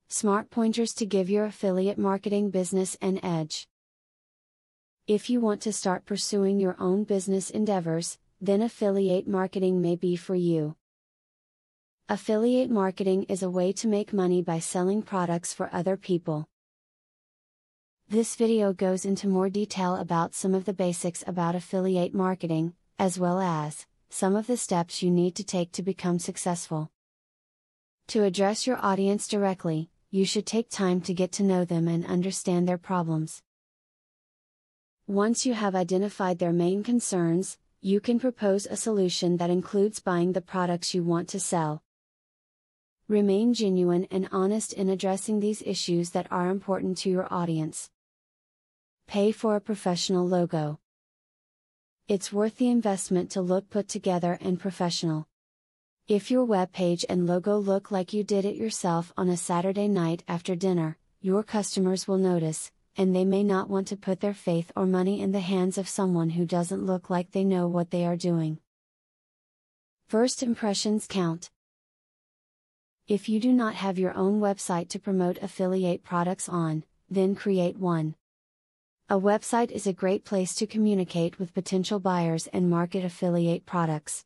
Smart pointers to give your affiliate marketing business an edge. If you want to start pursuing your own business endeavors, then affiliate marketing may be for you. Affiliate marketing is a way to make money by selling products for other people. This video goes into more detail about some of the basics about affiliate marketing, as well as some of the steps you need to take to become successful. To address your audience directly, you should take time to get to know them and understand their problems. Once you have identified their main concerns, you can propose a solution that includes buying the products you want to sell. Remain genuine and honest in addressing these issues that are important to your audience. Pay for a professional logo. It's worth the investment to look put together and professional. If your webpage and logo look like you did it yourself on a Saturday night after dinner, your customers will notice, and they may not want to put their faith or money in the hands of someone who doesn't look like they know what they are doing. First impressions count. If you do not have your own website to promote affiliate products on, then create one. A website is a great place to communicate with potential buyers and market affiliate products.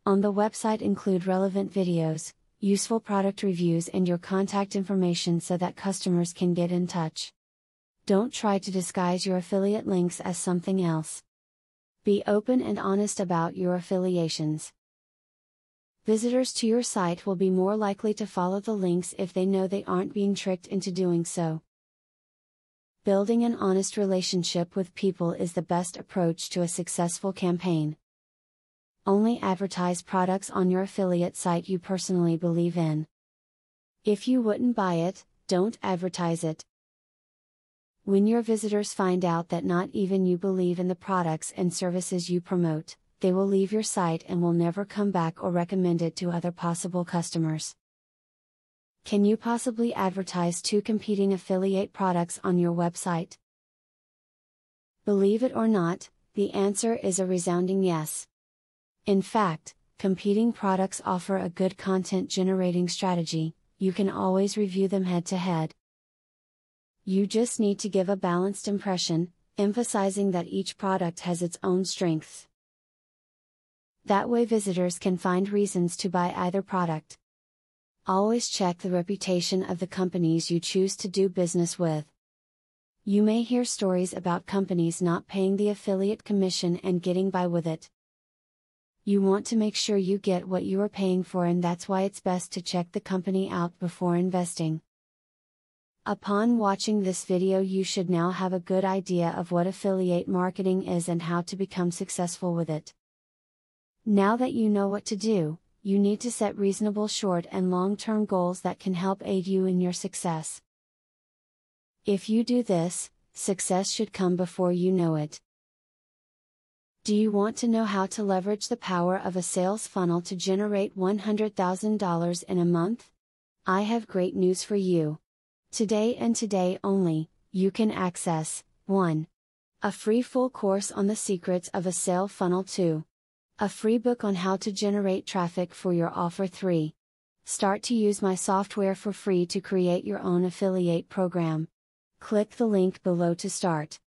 On the website include relevant videos, useful product reviews and your contact information so that customers can get in touch. Don't try to disguise your affiliate links as something else. Be open and honest about your affiliations. Visitors to your site will be more likely to follow the links if they know they aren't being tricked into doing so. Building an honest relationship with people is the best approach to a successful campaign. Only advertise products on your affiliate site you personally believe in. If you wouldn't buy it, don't advertise it. When your visitors find out that not even you believe in the products and services you promote, they will leave your site and will never come back or recommend it to other possible customers. Can you possibly advertise two competing affiliate products on your website? Believe it or not, the answer is a resounding yes. In fact, competing products offer a good content generating strategy. You can always review them head to head. You just need to give a balanced impression, emphasizing that each product has its own strengths. That way visitors can find reasons to buy either product. Always check the reputation of the companies you choose to do business with. You may hear stories about companies not paying the affiliate commission and getting by with it. You want to make sure you get what you are paying for, and that's why it's best to check the company out before investing. Upon watching this video, you should now have a good idea of what affiliate marketing is and how to become successful with it. Now that you know what to do, you need to set reasonable short and long-term goals that can help aid you in your success. If you do this, success should come before you know it. Do you want to know how to leverage the power of a sales funnel to generate $100,000 in a month? I have great news for you. Today and today only, you can access 1. A free full course on the secrets of a sale funnel. 2. A free book on how to generate traffic for your offer. 3. Start to use my software for free to create your own affiliate program. Click the link below to start.